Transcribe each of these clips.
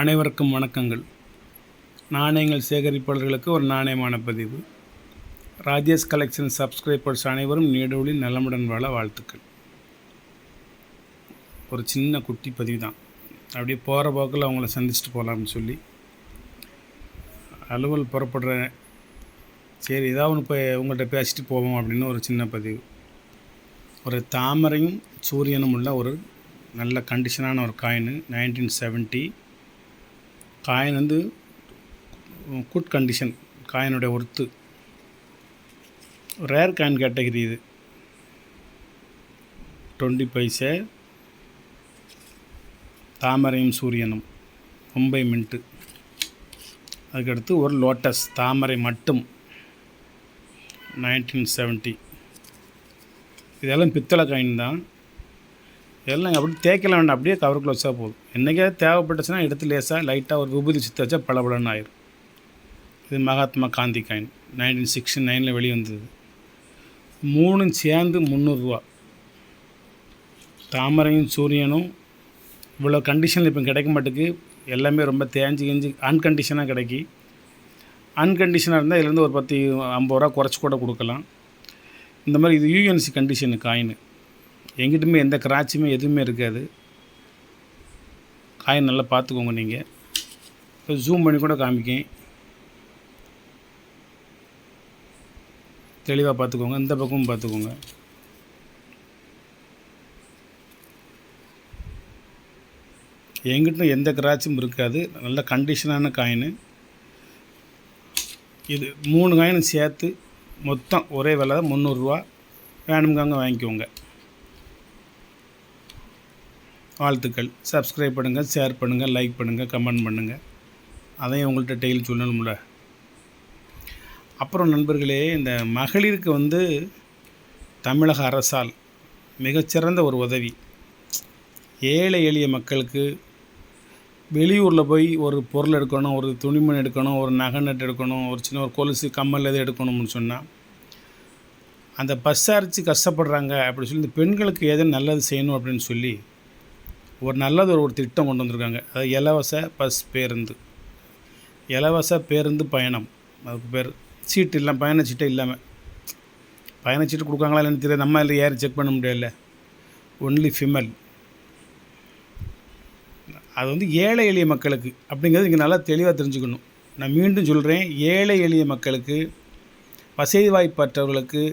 அனைவருக்கும் வணக்கங்கள். நாணயங்கள் சேகரிப்பாளர்களுக்கு ஒரு நாணயமான பதிவு. ராஜேஷ் கலெக்ஷன் சப்ஸ்கிரைபர்ஸ் அனைவரும் நீடூழி நலமுடன் வாழ வாழ்த்துக்கள். ஒரு சின்ன குட்டி பதிவு தான். அப்படியே போகிற போக்கில் அவங்கள சந்திச்சுட்டு போகலாம்னு சொல்லி அலுவல் புறப்படுறேன். சரி, ஏதாவது ஒன்று இப்போ உங்கள்கிட்ட பேசிட்டு போவோம் அப்படின்னு ஒரு சின்ன பதிவு. ஒரு தாமரையும் சூரியனும் உள்ள ஒரு நல்ல கண்டிஷனான ஒரு காயின். 1970 காயின் வந்து குட் கண்டிஷன். காயினுடைய ஒர்த்து ரேர் காயின் கேட்டகரி. இது 20 பைசே, தாமரையும் சூரியனும், மும்பை மின்ட்டு. அதுக்கடுத்து ஒரு லோட்டஸ் தாமரை மட்டும் 1970. இதெல்லாம் பித்தளை காயின் தான். இதெல்லாம் அப்படி தேய்க்கலாம் வேண்டாம், அப்படியே கவருக்குள்ள வச்சா போதும். என்றைக்கே தேவைப்பட்டுச்சுன்னா எடுத்து லேசாக லைட்டாக ஒரு விபூதி சுற்றி வச்சா பளபளன்னு ஆயிரும். இது மகாத்மா காந்தி காயின் 1969 வெளிவந்தது. 3 சேர்ந்து 300 ரூபா. தாமரையும் சூரியனும் இவ்வளோ கண்டிஷனில் இப்போ கிடைக்க மாட்டேக்கு. எல்லாமே ரொம்ப தேஞ்சு அன்கண்டிஷனாக கிடைக்கி. அன்கண்டிஷனாக இருந்தால் இதுலேருந்து ஒரு 10-50 ரூபா குறைச்சி கூட கொடுக்கலாம். இந்த மாதிரி இது யூஎன்சி கண்டிஷனு காயின். எங்கிட்டுமே எந்த கிராச்சுமே எதுவுமே இருக்காது. காயின் நல்லா பார்த்துக்கோங்க. நீங்கள் இப்போ ஜூம் பண்ணி கூட காமிக்கேன், தெளிவாக பார்த்துக்கோங்க. இந்த பக்கமும் பார்த்துக்கோங்க. எங்கிட்டும் எந்த கிராச்சும் இருக்காது. நல்ல கண்டிஷனான காயின். இது 3 காயினும் சேர்த்து மொத்தம் ஒரே விலை தான் 300 ரூபா. வேணுங்காங்க வாங்கிக்கோங்க. வாழ்த்துக்கள். சப்ஸ்கிரைப் பண்ணுங்கள், ஷேர் பண்ணுங்கள், லைக் பண்ணுங்கள், கமெண்ட் பண்ணுங்கள். அதையும் உங்கள்கிட்ட டெய்லி சொல்லணும்ல. அப்புறம் நண்பர்களே, இந்த மகளிருக்கு வந்து தமிழக அரசால் மிகச்சிறந்த ஒரு உதவி. ஏழை எளிய மக்களுக்கு வெளியூரில் போய் ஒரு பொருள் எடுக்கணும், ஒரு துணிமணி எடுக்கணும், ஒரு நகை நட்டு எடுக்கணும், ஒரு சின்ன ஒரு கொலுசு கம்மல் எது எடுக்கணும்னு சொன்னால் அந்த பஸ் அரிச்சு கஷ்டப்படுறாங்க. அப்படி சொல்லி இந்த பெண்களுக்கு எது நல்லது செய்யணும் அப்படின்னு சொல்லி ஒரு நல்லது ஒரு திட்டம் கொண்டு வந்திருக்காங்க. அதாவது இலவச பஸ் பேருந்து, இலவச பேருந்து பயணம். அதுக்கு பேர் சீட்டு இல்லாமல், பயணச்சீட்டே இல்லாமல். பயணச்சீட்டு கொடுக்காங்களா இல்லைன்னு தெரியாது, நம்ம இல்லை ஏறி செக் பண்ண முடியல. Only female. அது வந்து ஏழை எளிய மக்களுக்கு அப்படிங்கிறது இங்கே நல்லா தெளிவாக தெரிஞ்சுக்கணும். நான் மீண்டும் சொல்கிறேன், ஏழை எளிய மக்களுக்கு, வசதி வாய்ப்பற்றவர்களுக்கு,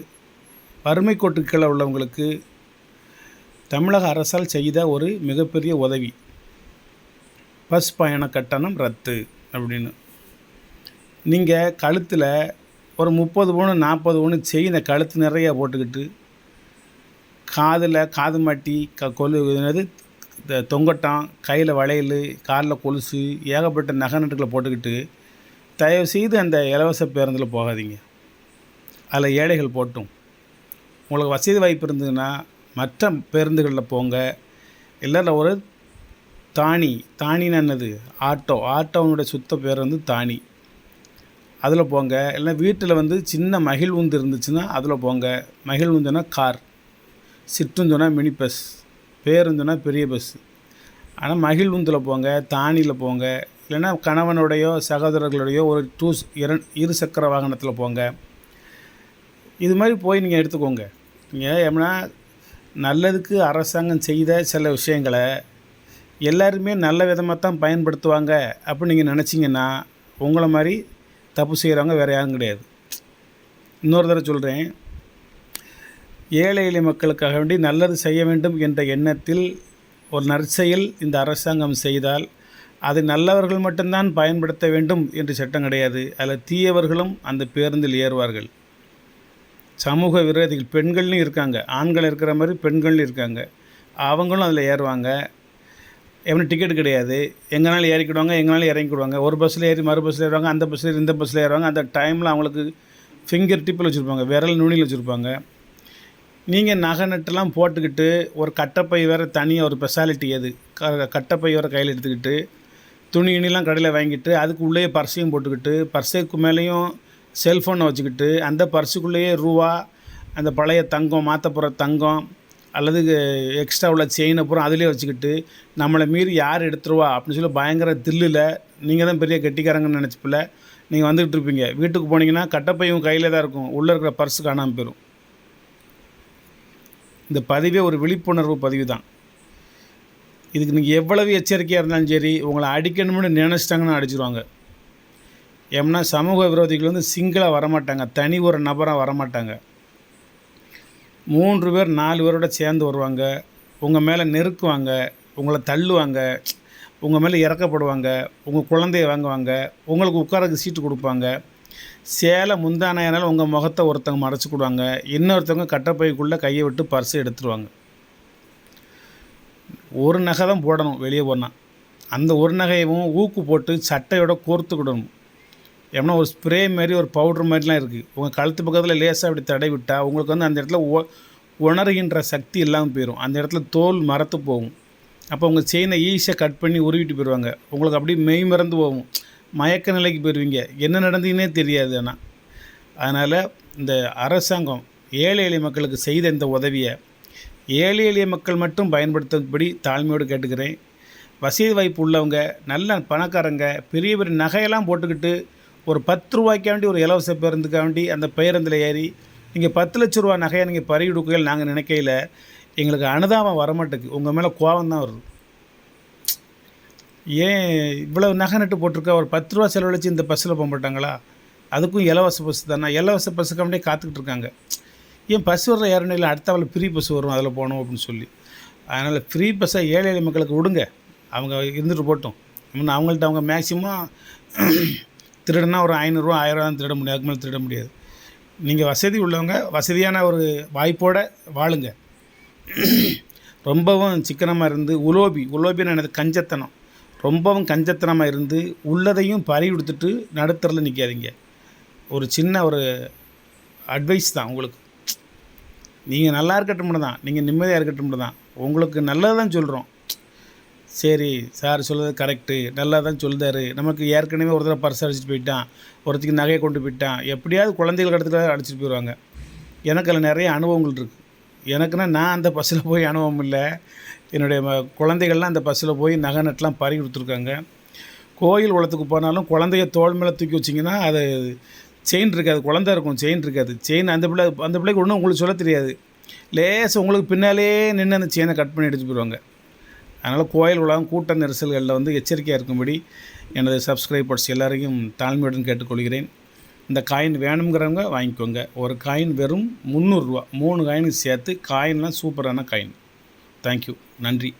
வறுமை கோட்டுக்கு கீழே உள்ளவங்களுக்கு தமிழக அரசால் செய்த ஒரு மிகப்பெரிய உதவி. பஸ் பயண கட்டணம் ரத்து அப்படின்னு. நீங்கள் கழுத்தில் ஒரு 30 பவுன் 40 பவுன் செயினை கழுத்து நிறையா போட்டுக்கிட்டு, காதில் காது மாட்டி, என்னது தொங்கட்டான், கையில் வளையல், காலில் கொலுசு, ஏகப்பட்ட நகை நட்டுகளை போட்டுக்கிட்டு தயவுசெய்து அந்த இலவச பேருந்தில் போகாதீங்க. அதில் ஏழைகள் போட்டும். உங்களுக்கு வசதி வாய்ப்பு இருந்ததுன்னா மற்ற பேருந்துகளில் போங்க. இல்லை ஒரு தானின்னு என்னது, ஆட்டோவனுடைய சுத்த பேர் வந்து தானி, அதில் போங்க. இல்லை வீட்டில் வந்து சின்ன மகிழ்வுந்து இருந்துச்சுன்னா அதில் போங்க. மகிழ்வுந்துனா கார், சிற்றுந்துனா மினி பஸ், பேருந்துனா பெரிய பஸ். ஆனால் மகிழ்வுந்தில் போங்க, தானியில் போங்க. இல்லைன்னா கணவனுடையோ சகோதரர்களுடையோ ஒரு இரு சக்கர வாகனத்தில் போங்க. இது மாதிரி போய் நீங்கள் எடுத்துக்கோங்க. நீங்கள் ஏன்னா நல்லதுக்கு அரசாங்கம் செய்த சில விஷயங்களை எல்லாருமே நல்ல விதமாக தான் பயன்படுத்துவாங்க அப்படின்னு நீங்கள் நினச்சிங்கன்னா உங்களை மாதிரி தப்பு செய்கிறவங்க வேறு யாரும் கிடையாது. இன்னொரு தடவை சொல்கிறேன், ஏழை எளிய மக்களுக்காக வேண்டி நல்லது செய்ய வேண்டும் என்ற எண்ணத்தில் ஒரு நற்செயல் இந்த அரசாங்கம் செய்தால் அது நல்லவர்கள் மட்டும்தான் பயன்படுத்த வேண்டும் என்று சட்டம் கிடையாது. அதில் தீயவர்களும் அந்த பேருந்தில் ஏறுவார்கள். சமூக விரோதிகள் பெண்கள்லையும் இருக்காங்க. ஆண்கள் இருக்கிற மாதிரி பெண்கள்லையும் இருக்காங்க. அவங்களும் அதில் ஏறுவாங்க. எவனும் டிக்கெட் கிடையாது. எங்கேனாலும் ஏறிக்கிடுவாங்க, எங்கேனாலும் இறங்கிக்கிடுவாங்க. ஒரு பஸ்ஸில் ஏறி மறு பஸ்ஸில் ஏறுவாங்க, அந்த பஸ்ஸில் ஏறி இந்த பஸ்ஸில் ஏறுவாங்க. அந்த டைமில் அவங்களுக்கு ஃபிங்கர் டிப்பில் வச்சுருப்பாங்க, விரல் நுனியில் வச்சுருப்பாங்க. நீங்கள் நகை நட்டுலாம் போட்டுக்கிட்டு ஒரு கட்டைப்பை வேறு தனியாக ஒரு ஸ்பெஷாலிட்டி. அது கட்டைப்பை வேறு கையில் எடுத்துக்கிட்டு துணிலாம் கடையில் வாங்கிட்டு அதுக்கு உள்ளேயே பர்ஸையும் போட்டுக்கிட்டு, பர்ஸுக்கு மேலேயும் செல்ஃபோனை வச்சுக்கிட்டு, அந்த பர்ஸுக்குள்ளேயே ரூபா, அந்த பழைய தங்கம், மாற்ற போகிற தங்கம், அல்லது எக்ஸ்ட்ரா உள்ள செயினை பூரா அதிலே வச்சுக்கிட்டு நம்மளை மீறி யார் எடுத்துருவா அப்படின்னு சொல்லி பயங்கர தில்லில் நீங்கள் தான் பெரிய கெட்டிக்காரங்கன்னு நினச்சிப்பில்ல நீங்கள் வந்துக்கிட்டு இருப்பீங்க. வீட்டுக்கு போனீங்கன்னா கட்டப்பையும் கையில் தான் இருக்கும், உள்ளே இருக்கிற பர்ஸு காணாமல் போயிடும். இந்த பதிவே ஒரு விழிப்புணர்வு பதிவு தான். இதுக்கு நீங்கள் எவ்வளவு எச்சரிக்கையாக இருந்தாலும் சரி, உங்களை அடிக்கணும்னு நினச்சிட்டாங்கன்னா அடிச்சிருவாங்க. ஏன்னா சமூக விரோதிகள் வந்து சிங்கிளாக வரமாட்டாங்க, தனி ஒரு நபராக வரமாட்டாங்க. 3 பேர் 4 பேரோட சேர்ந்து வருவாங்க. உங்கள் மேலே நெருக்குவாங்க, உங்களை தள்ளுவாங்க, உங்கள் மேலே இறக்கப்படுவாங்க, உங்கள் குழந்தைய வாங்குவாங்க, உங்களுக்கு உட்காரக்கு சீட்டு கொடுப்பாங்க. சேலை முந்தானையானாலும் உங்கள் முகத்தை ஒருத்தவங்க மறைச்சிக்கிடுவாங்க, இன்னொருத்தவங்க கட்டப்பைக்குள்ளே கையை விட்டு பர்ஸை எடுத்துருவாங்க. ஒரு நகை தான் போடணும் வெளியே போனால், அந்த ஒரு நகையவும் ஊக்கு போட்டு சட்டையோட கோர்த்துக்கிடணும். ஏன்னா ஒரு ஸ்ப்ரே மாதிரி ஒரு பவுட்ரு மாதிரிலாம் இருக்குது, உங்கள் கழுத்து பக்கத்தில் லேசாக அப்படி தடை விட்டால் உங்களுக்கு வந்து அந்த இடத்துல உணர்கின்ற சக்தி இல்லாமல் போயிடும். அந்த இடத்துல தோல் மரத்து போகும். அப்போ உங்கள் செயினை ஈஸியாக கட் பண்ணி உருவிட்டு போயிடுவாங்க. உங்களுக்கு அப்படியே மெய் மறந்து போகும், மயக்க நிலைக்கு போயிடுவீங்க, என்ன நடந்ததுன்னே தெரியாது. ஆனால் அதனால் இந்த அரசாங்கம் ஏழை எளிய மக்களுக்கு செய்த இந்த உதவியை ஏழை எளிய மக்கள் மட்டும் பயன்படுத்தும்படி தாழ்மையோடு கேட்டுக்கிறேன். வசதி வாய்ப்பு உள்ளவங்க, நல்ல பணக்காரங்க, பெரிய பெரிய நகையெல்லாம் போட்டுக்கிட்டு ஒரு 10 ரூபாய்க்காண்டி ஒரு இலவச பேருந்துக்காண்டி அந்த பேருந்தில் ஏறி நீங்கள் 10 லட்ச ரூபா நகையை நீங்கள் பறிவிடுக்கையில் நாங்கள் நினைக்கையில் எங்களுக்கு அனுதாபம் வரமாட்டேங்குது, உங்கள் மேலே கோபம் தான் வருது. ஏன் இவ்வளவு நகை நட்டு போட்டிருக்கா, ஒரு 10 ரூபா செலவழித்து இந்த பஸ்ஸில் போக மாட்டாங்களா? அதுக்கும் இலவச பஸ் தானே, இலவச பஸ்ஸுக்காண்டியே காத்துக்கிட்டு இருக்காங்க. ஏன் பஸ் வர்ற ஏறணையில் அடுத்தவளை ஃப்ரீ பஸ் வரும் அதில் போகணும் அப்படின்னு சொல்லி. அதனால் ஃப்ரீ பஸ்ஸை ஏழை எளிய மக்களுக்கு விடுங்க, அவங்க இருந்துட்டு போட்டோம். இன்னும் அவங்கள்ட்ட அவங்க மேக்சிமம் திருடுனா ஒரு 500 ரூபா 1000 தான் திருட முடியாது, அதுக்கு மேலே திருட முடியாது. நீங்கள் வசதி உள்ளவங்க வசதியான ஒரு வாய்ப்போடு வாழுங்க. ரொம்பவும் சிக்கனமாக இருந்து உலோபின்னு எனக்கு கஞ்சத்தனம், ரொம்பவும் கஞ்சத்தனமாக இருந்து உள்ளதையும் பறி கொடுத்துட்டு நடுத்தரில் நிற்காதீங்க. ஒரு சின்ன ஒரு அட்வைஸ் தான் உங்களுக்கு. நீங்கள் நல்லா இருக்கட்டும் தான், நீங்கள் நிம்மதியாக இருக்கட்டும் தான், உங்களுக்கு நல்லது தான் சொல்கிறோம். சரி சார் சொல்கிறது கரெக்டு, நல்லா தான் சொல்லுதாரு, நமக்கு ஏற்கனவே ஒரு தடவை பர்ஸ் அடிச்சிட்டு போயிட்டான், ஒருத்தருக்கு நகையை கொண்டு போயிட்டான், எப்படியாவது குழந்தைகள் இடத்துல அடிச்சிட்டு போயிடுவாங்க. எனக்கு அதில் நிறைய அனுபவங்கள் இருக்குது. எனக்குன்னா நான் அந்த பஸ்ஸில் போய் அனுபவம் இல்லை, என்னுடைய குழந்தைகள்லாம் அந்த பஸ்ஸில் போய் நகை நட்டெலாம் பறி கொடுத்துருக்காங்க. கோயில் குளத்துக்கு போனாலும் குழந்தைய தோள் மேலே தூக்கி வச்சிங்கன்னா அது செயின் இருக்காது, குழந்தை இருக்கும், செயின் இருக்காது. செயின் அந்த பிள்ளைக்கு ஒன்றும் உங்களுக்கு சொல்ல தெரியாது, லேசாக உங்களுக்கு பின்னாலே நின்று அந்த செயினை கட் பண்ணி எடுத்து போயிடுவாங்க. அதனால் கோயில் உலகம் கூட்ட நெரிசல்களில் வந்து எச்சரிக்கையாக இருக்கும்படி எனது சப்ஸ்கிரைபர்ஸ் எல்லாரையும் தாழ்மையுடன் கேட்டுக்கொள்கிறேன். இந்த காயின் வேணுங்கிறவங்க வாங்கிக்கோங்க. ஒரு காயின் வெறும் 300 ரூபா, 3 காயினுக்கு சேர்த்து. காயின்லாம் சூப்பரான காயின். தேங்க்யூ, நன்றி.